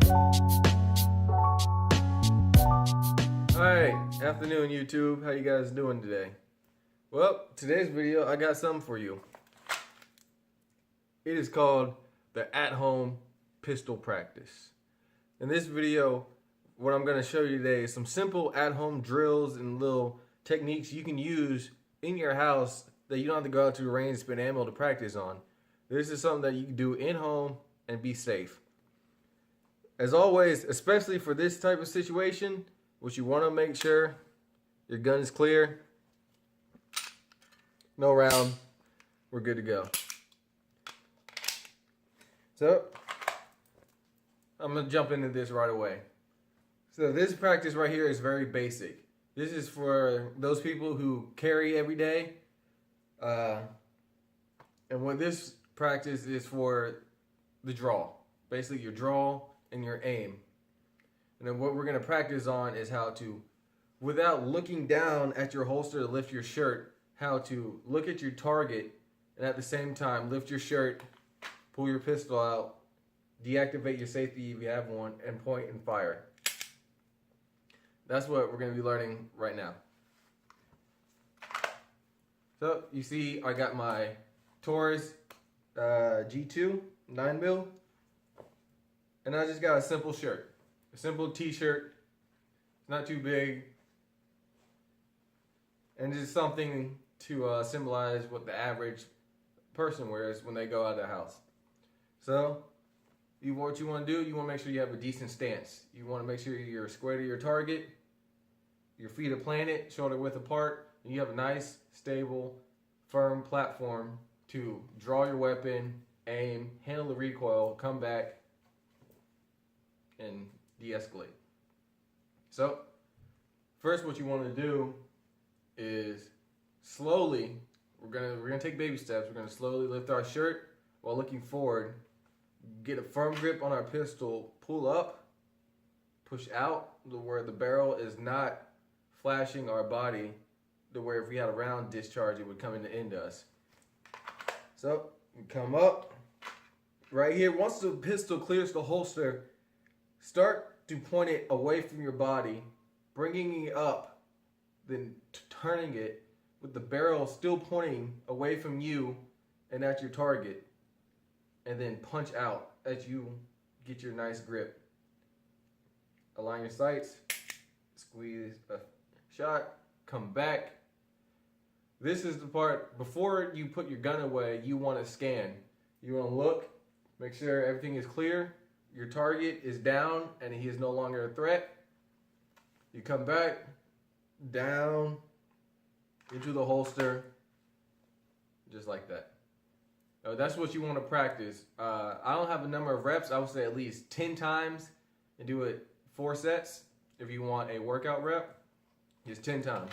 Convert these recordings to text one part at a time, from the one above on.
Alright, afternoon YouTube. How you guys doing today? Well, today's video I got something for you. It is called the at-home pistol practice. In this video, what I'm going to show you today is some simple at-home drills and little techniques you can use in your house that you don't have to go out to the range and spend ammo to practice on. This is something that you can do in home and be safe. As always, especially for this type of situation, what you want to make sure your gun is clear, no round, we're good to go. So, I'm going to jump into this right away. So this practice right here is very basic. This is for those people who carry every day. And what this practice is for the draw. Basically your draw and your aim. And then what we're going to practice on is how to, without looking down at your holster to lift your shirt, how to look at your target and at the same time lift your shirt, pull your pistol out, deactivate your safety if you have one, and point and fire. That's what we're going to be learning right now. So you see I got my Taurus G2 9mm, and I just got a simple shirt. A simple t-shirt, it's not too big, and just something to symbolize what the average person wears when they go out of the house. So, what you want to do, you want to make sure you have a decent stance. You want to make sure you're square to your target, your feet are planted, shoulder width apart, and you have a nice, stable, firm platform to draw your weapon, aim, handle the recoil, come back, and de-escalate. So, first what you want to do is slowly, we're gonna take baby steps. We're gonna slowly lift our shirt while looking forward, get a firm grip on our pistol, pull up, push out to where the barrel is not flashing our body, to where if we had a round discharge, it would come into us. So, we come up right here. Once the pistol clears the holster, start to point it away from your body, bringing it up, then turning it with the barrel still pointing away from you and at your target, and then punch out as you get your nice grip. Align your sights, squeeze a shot, come back. This is the part, before you put your gun away, you want to scan. You want to look, make sure everything is clear. Your target is down and he is no longer a threat. You come back, down, into the holster, just like that. Now, that's what you want to practice. I don't have a number of reps. I would say at least 10 times and do it 4 sets. If you want a workout rep, just 10 times.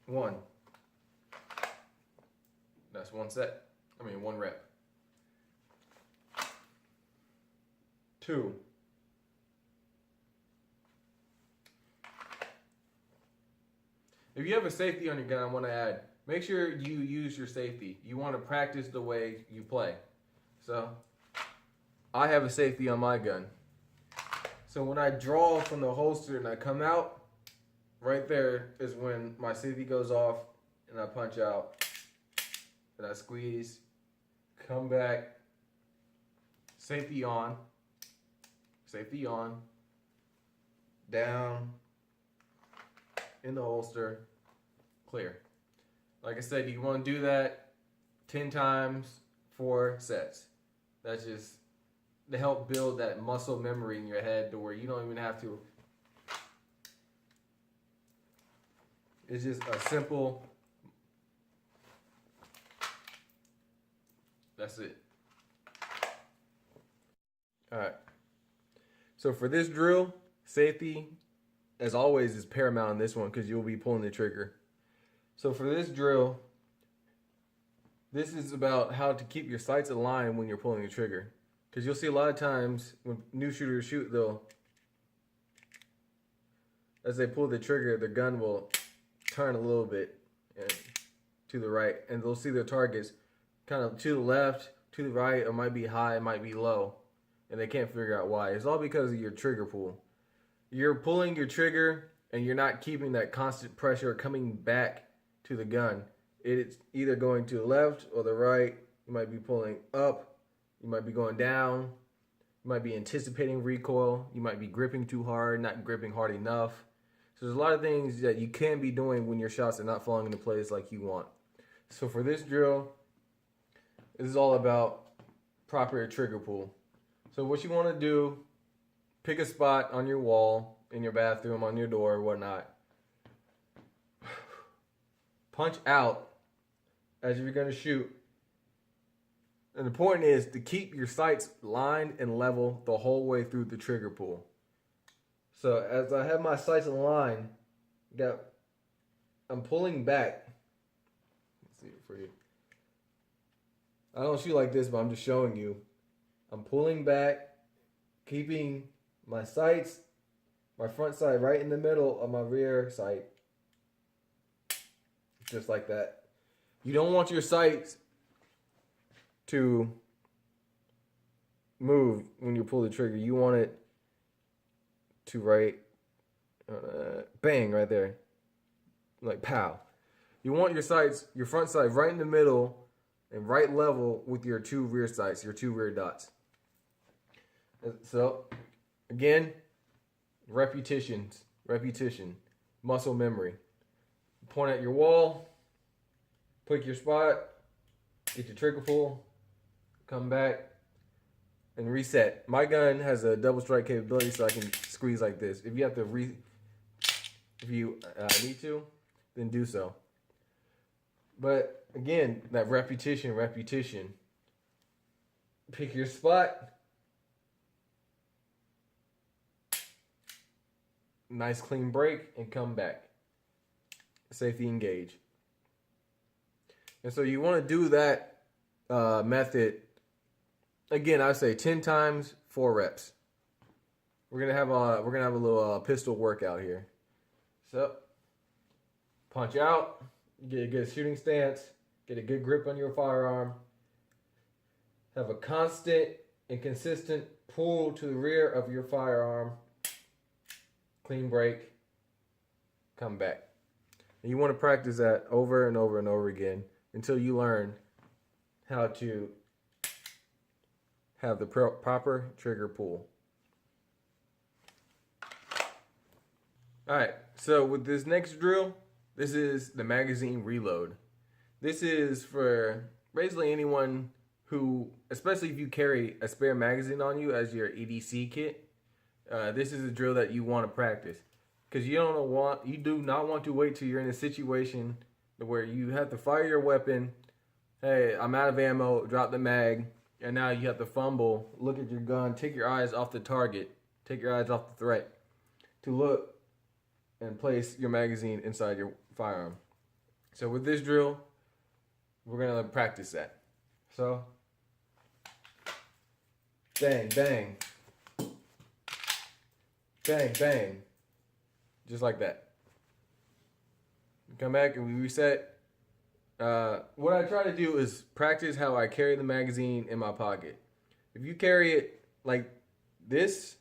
1. That's 1 set. 1 rep. 2. If you have a safety on your gun, I want to add, make sure you use your safety. You want to practice the way you play. So, I have a safety on my gun. So when I draw from the holster and I come out, right there is when my safety goes off and I punch out. And I squeeze, come back, safety on, down, in the holster, clear. Like I said, you want to do that 10 times, 4 sets. That's just to help build that muscle memory in your head to where you don't even have to. It's just a simple, that's it. Alright. So for this drill, safety, as always, is paramount in this one because you'll be pulling the trigger. So for this drill, this is about how to keep your sights aligned when you're pulling the trigger. Because you'll see a lot of times when new shooters shoot, as they pull the trigger, the gun will turn a little bit to the right, and they'll see their targets kind of to the left, to the right, or might be high, it might be low. and they can't figure out why. It's all because of your trigger pull. You're pulling your trigger and you're not keeping that constant pressure coming back to the gun. It's either going to the left or the right. You might be pulling up. You might be going down. You might be anticipating recoil. You might be gripping too hard, not gripping hard enough. So there's a lot of things that you can be doing when your shots are not falling into place like you want. So for this drill, this is all about proper trigger pull. So what you want to do, pick a spot on your wall, in your bathroom, on your door, or whatnot. Punch out as if you're going to shoot. And the point is to keep your sights lined and level the whole way through the trigger pull. So as I have my sights in line, I'm pulling back. Let's see it for you. I don't shoot like this, but I'm just showing you. I'm pulling back, keeping my sights, my front sight right in the middle of my rear sight. Just like that. You don't want your sights to move when you pull the trigger. You want it to bang right there. Like pow. You want your sights, your front sight right in the middle and right level with your two rear sights, your two rear dots. So, again, repetition, muscle memory. Point at your wall, pick your spot, get your trigger pull, come back, and reset. My gun has a double strike capability, so I can squeeze like this. If you have to if you need to, then do so. But again, that repetition. Pick your spot. Nice clean break and come back. Safety engage. And so you want to do that method. Again, I say 10 times, 4 reps. We're gonna have a little pistol workout here. So punch out, get a good shooting stance, get a good grip on your firearm. Have a constant and consistent pull to the rear of your firearm. Clean break, come back. And you want to practice that over and over and over again until you learn how to have the proper trigger pull. Alright, so with this next drill, this is the magazine reload. This is for basically anyone who, especially if you carry a spare magazine on you as your EDC kit, this is a drill that you want to practice. Because you do not want to wait till you're in a situation where you have to fire your weapon, hey, I'm out of ammo, drop the mag, and now you have to fumble, look at your gun, take your eyes off the target, take your eyes off the threat, to look and place your magazine inside your firearm. So with this drill, we're going to practice that. So, bang, bang. Bang, bang. Just like that. Come back and we reset. What I try to do is practice how I carry the magazine in my pocket. If you carry it like this,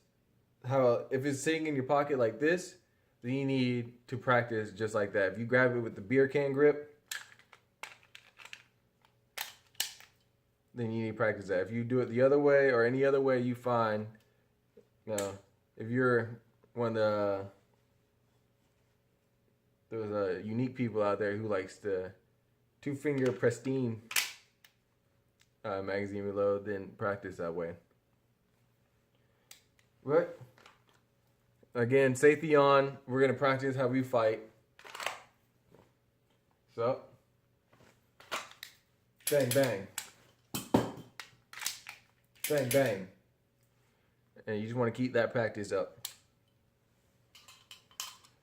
if it's sitting in your pocket like this, then you need to practice just like that. If you grab it with the beer can grip, then you need to practice that. If you do it the other way or any other way you find, if you're one of those unique people out there who likes the 2-finger pristine magazine reload, then practice that way. But again, safety on. We're gonna practice how we fight. So, bang, bang, bang, bang, and you just want to keep that practice up.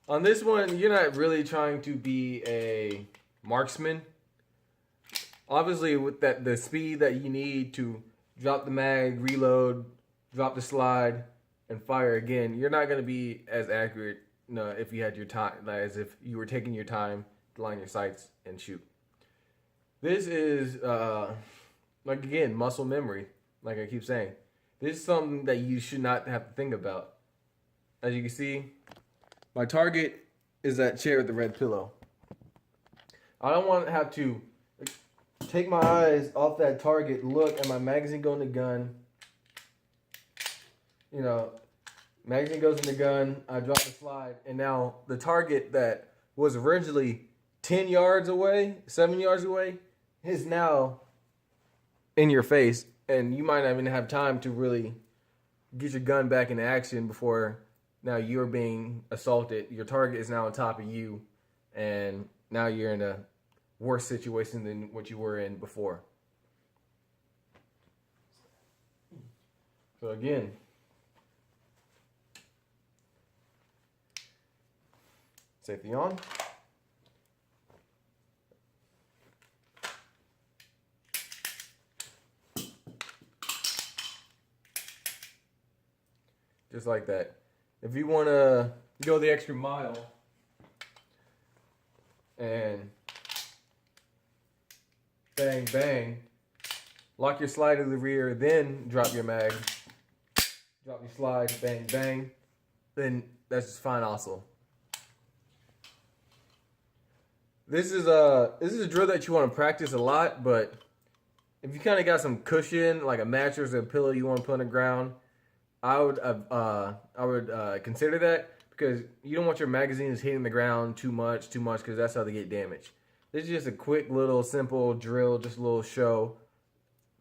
On this one, you're not really trying to be a marksman. Obviously, with the speed that you need to drop the mag, reload, drop the slide, and fire again, you're not going to be as accurate if you had your time, as if you were taking your time to line your sights and shoot. This is, again, muscle memory, like I keep saying. This is something that you should not have to think about. As you can see, my target is that chair with the red pillow. I don't want to have to take my eyes off that target, look at my magazine go in the gun. You know, magazine goes in the gun, I drop the slide, and now the target that was originally 10 yards away, 7 yards away, is now in your face, and you might not even have time to really get your gun back into action before now you're being assaulted. Your target is now on top of you, and now you're in a worse situation than what you were in before. So again, safety on. Just like that. If you want to go the extra mile and bang, bang, lock your slide to the rear, then drop your mag, drop your slide, bang, bang, then that's just fine also. This is a drill that you want to practice a lot, but if you kind of got some cushion, like a mattress or a pillow you want to put on the ground, I would consider that, because you don't want your magazines hitting the ground too much, because that's how they get damaged. This is just a quick little simple drill, just a little show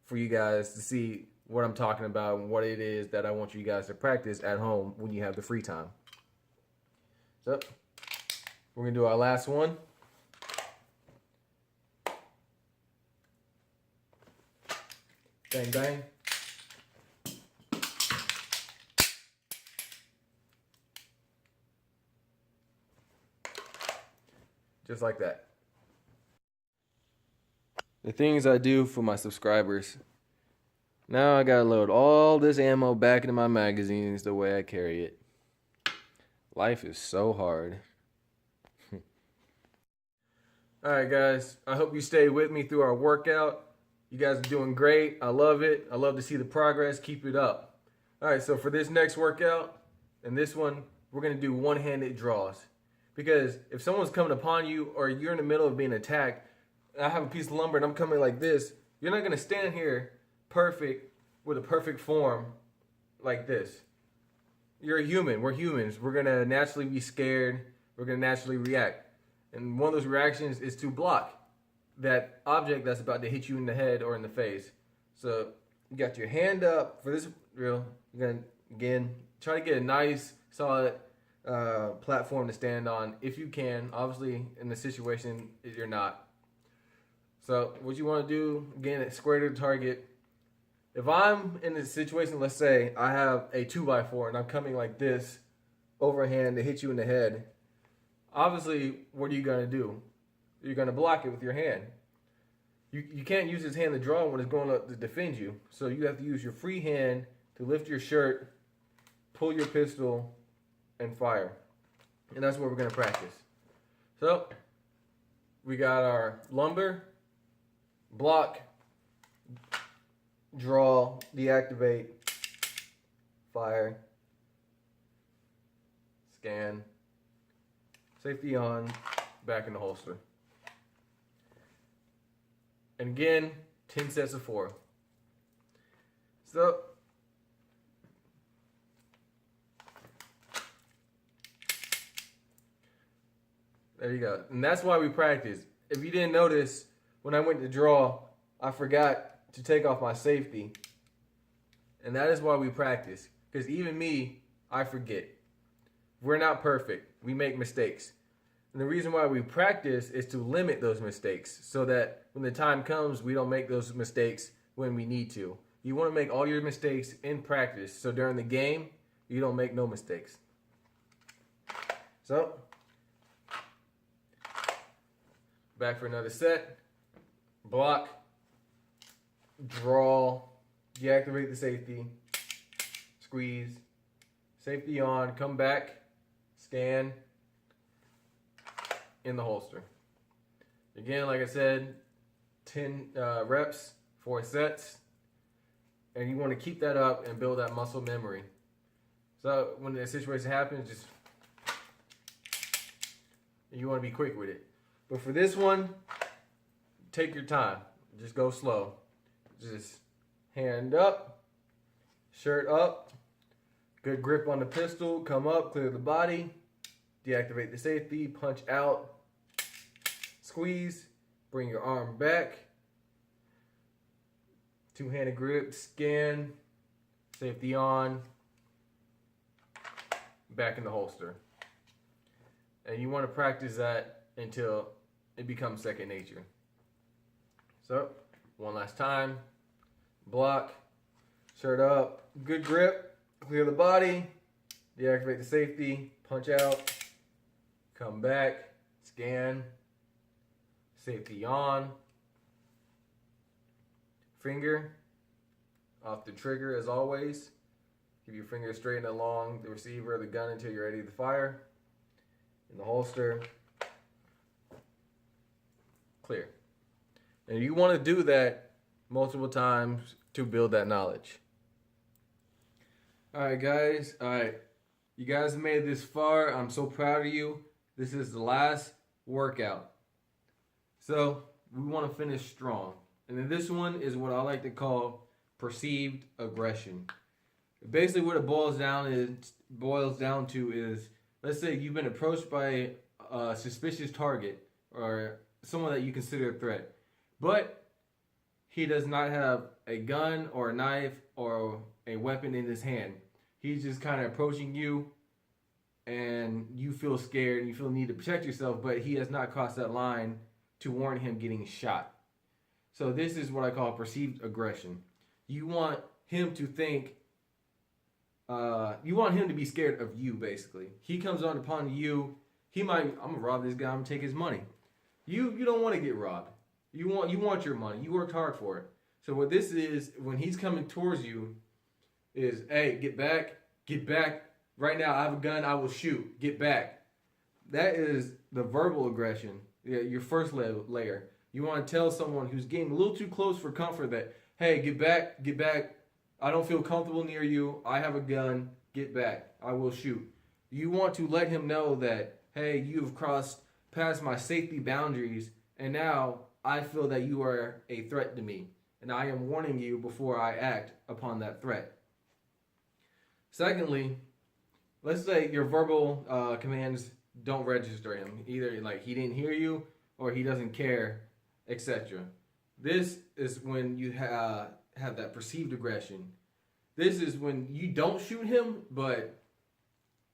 for you guys to see what I'm talking about and what it is that I want you guys to practice at home when you have the free time. So we're gonna do our last one. Bang, bang. Just like that. The things I do for my subscribers. Now I gotta load all this ammo back into my magazines the way I carry it. Life is so hard. Alright guys, I hope you stay with me through our workout. You guys are doing great. I love it. I love to see the progress. Keep it up. Alright, so for this next workout, and this one, we're gonna do one-handed draws. Because if someone's coming upon you or you're in the middle of being attacked, and I have a piece of lumber and I'm coming like this, you're not going to stand here perfect with a perfect form like this. You're a human. We're humans. We're going to naturally be scared. We're going to naturally react. And one of those reactions is to block that object that's about to hit you in the head or in the face. So you got your hand up for this drill. You're going to, again, try to get a nice, solid platform to stand on if you can. Obviously, in the situation, you're not. So what you want to do, again, is square to the target. If I'm in a situation, let's say I have a 2x4 and I'm coming like this overhand to hit you in the head, obviously, what are you going to do? You're going to block it with your hand. You can't use his hand to draw when it's going to defend you. So you have to use your free hand to lift your shirt, pull your pistol, and fire. And that's what we're going to practice. So we got our lumber, block, draw, deactivate, fire, scan, safety on, back in the holster. And again, 10 sets of 4. So there you go. And that's why we practice. If you didn't notice, when I went to draw, I forgot to take off my safety. And that is why we practice. Because even me, I forget. We're not perfect. We make mistakes. And the reason why we practice is to limit those mistakes so that when the time comes, we don't make those mistakes when we need to. You want to make all your mistakes in practice so during the game, you don't make no mistakes. So back for another set. Block, draw, deactivate the safety, squeeze, safety on, come back, scan, in the holster. Again, like I said, 10 reps, 4 sets. And you want to keep that up and build that muscle memory. So when the situation happens, just you want to be quick with it. But for this one, take your time. Just go slow. Just hand up, shirt up, good grip on the pistol, come up, clear the body, deactivate the safety, punch out, squeeze, bring your arm back, two-handed grip, scan, safety on, back in the holster. And you want to practice that until it becomes second nature. So, one last time, block, shirt up, good grip, clear the body, deactivate the safety, punch out, come back, scan, safety on, finger off the trigger as always. Keep your finger straight and along the receiver of the gun until you're ready to fire. In the holster, clear. And you want to do that multiple times to build that knowledge. All right, guys. All right. You guys made it this far. I'm so proud of you. This is the last workout. So we want to finish strong. And then this one is what I like to call perceived aggression. Basically what it boils down to is, let's say you've been approached by a suspicious target or someone that you consider a threat, but he does not have a gun or a knife or a weapon in his hand. He's just kind of approaching you and you feel scared and you feel the need to protect yourself, but he has not crossed that line to warrant him getting shot. So this is what I call perceived aggression. You want him to think, you want him to be scared of you, basically. He comes on upon you, he might, I'm gonna rob this guy, I'm gonna take his money. You don't want to get robbed. You want your money. You worked hard for it. So what this is, when he's coming towards you, is, hey, get back. Right now, I have a gun, I will shoot. Get back. That is the verbal aggression, your first layer. You want to tell someone who's getting a little too close for comfort that, hey, get back. I don't feel comfortable near you. I have a gun. Get back. I will shoot. You want to let him know that, hey, you've crossed past my safety boundaries, and now I feel that you are a threat to me, and I am warning you before I act upon that threat. Secondly, let's say your verbal commands don't register him. Either like he didn't hear you or he doesn't care, etc. This is when you have that perceived aggression. This is when you don't shoot him, but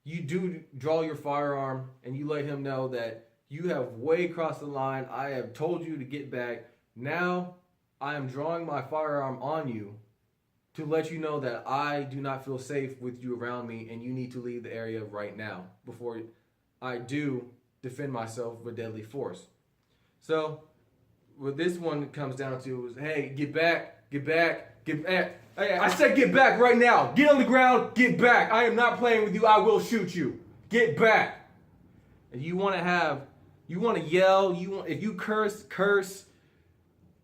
you do draw your firearm and you let him know that you have way crossed the line. I have told you to get back. Now I am drawing my firearm on you to let you know that I do not feel safe with you around me and you need to leave the area right now before I do defend myself with deadly force. So what this one comes down to is, hey, get back. Hey, I said get back right now. Get on the ground, get back. I am not playing with you. I will shoot you. Get back. And you want to yell, if you curse.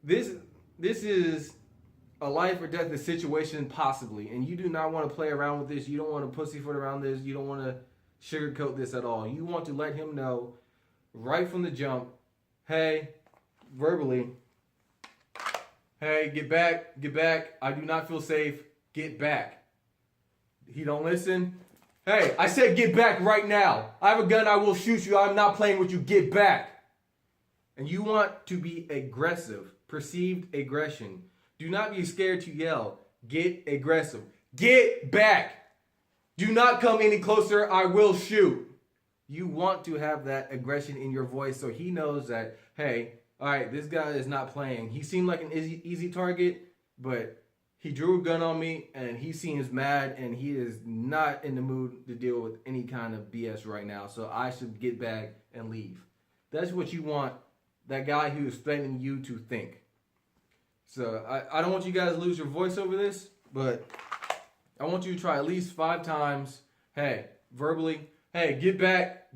This is a life or death situation possibly, and you do not want to play around with this. You don't want to pussyfoot around this. You don't want to sugarcoat this at all. You want to let him know right from the jump, hey, verbally, hey, get back. I do not feel safe. Get back. He don't listen. Hey, I said get back right now. I have a gun. I will shoot you. I'm not playing with you. Get back. And you want to be aggressive. Perceived aggression. Do not be scared to yell. Get aggressive. Get back. Do not come any closer. I will shoot. You want to have that aggression in your voice so he knows that, hey, all right, this guy is not playing. He seemed like an easy target, but he drew a gun on me and he seems mad and he is not in the mood to deal with any kind of BS right now. So I should get back and leave. That's what you want that guy who is threatening you to think. So I don't want you guys to lose your voice over this, but I want you to try at least 5 times. Hey, verbally, hey, get back.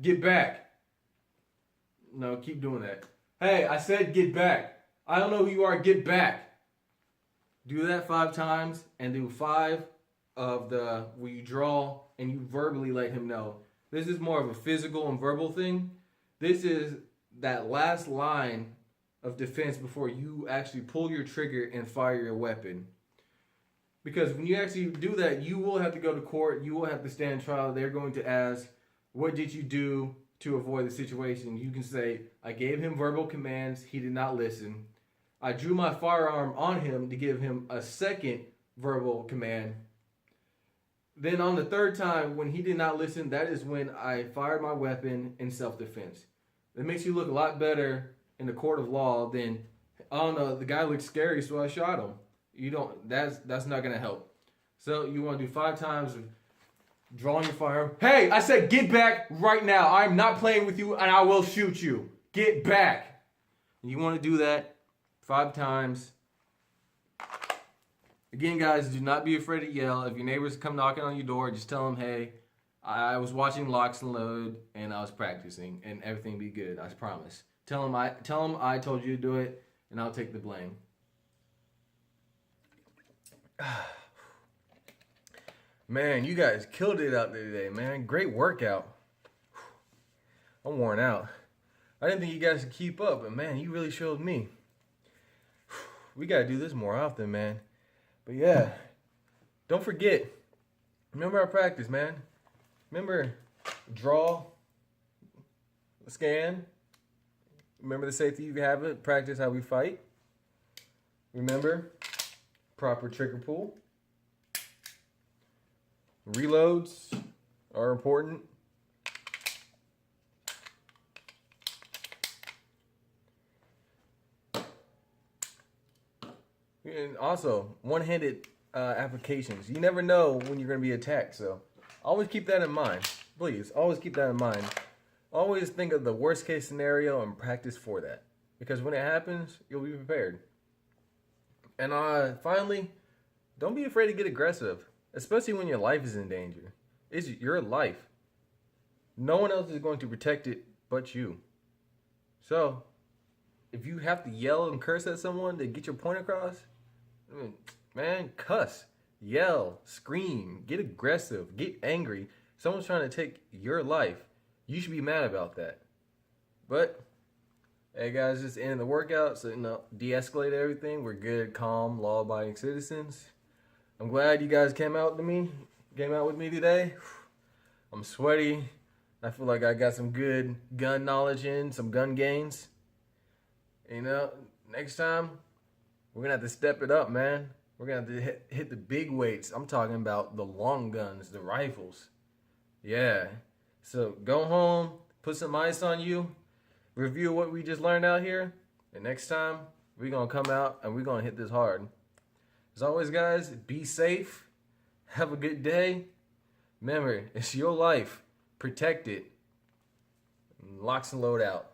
No, keep doing that. Hey, I said get back. I don't know who you are, get back. Do that 5 times and do 5 of the where you draw and you verbally let him know. This is more of a physical and verbal thing. This is that last line of defense before you actually pull your trigger and fire your weapon. Because when you actually do that, you will have to go to court. You will have to stand trial. They're going to ask, what did you do to avoid the situation? You can say, I gave him verbal commands. He did not listen. I drew my firearm on him to give him a second verbal command. Then on the 3rd time, when he did not listen, that is when I fired my weapon in self-defense. It makes you look a lot better in the court of law than, oh no, the guy looks scary, so I shot him. You don't. That's not gonna help. So you want to do 5 times of drawing your firearm. Hey, I said get back right now. I'm not playing with you, and I will shoot you. Get back. You want to do that 5 times. Again, guys, do not be afraid to yell. If your neighbors come knocking on your door, just tell them, hey, I was watching Locks and Load, and I was practicing, and everything will be good. I promise. Tell them I told you to do it, and I'll take the blame. Man, you guys killed it out there today, man. Great workout. I'm worn out. I didn't think you guys could keep up, but man, you really showed me. We gotta do this more often, man. But yeah, don't forget. Remember our practice, man. Remember, draw, scan. Remember the safety you have it. Practice how we fight. Remember, proper trigger pull. Reloads are important. And also, one-handed applications. You never know when you're going to be attacked, so always keep that in mind. Please, always keep that in mind. Always think of the worst-case scenario and practice for that. Because when it happens, you'll be prepared. And finally, don't be afraid to get aggressive, especially when your life is in danger. It's your life. No one else is going to protect it but you. So, if you have to yell and curse at someone to get your point across, I mean, man, cuss, yell, scream, get aggressive, get angry. Someone's trying to take your life. You should be mad about that. But, hey guys, just ending the workout, so de-escalate everything. We're good, calm, law-abiding citizens. I'm glad you guys came out with me today. I'm sweaty. I feel like I got some good gun knowledge some gun gains. You know, next time, we're going to have to step it up, man. We're going to have to hit the big weights. I'm talking about the long guns, the rifles. Yeah. So go home, put some ice on you, review what we just learned out here, and next time, we're going to come out and we're going to hit this hard. As always, guys, be safe. Have a good day. Remember, it's your life. Protect it. Locks and Load out.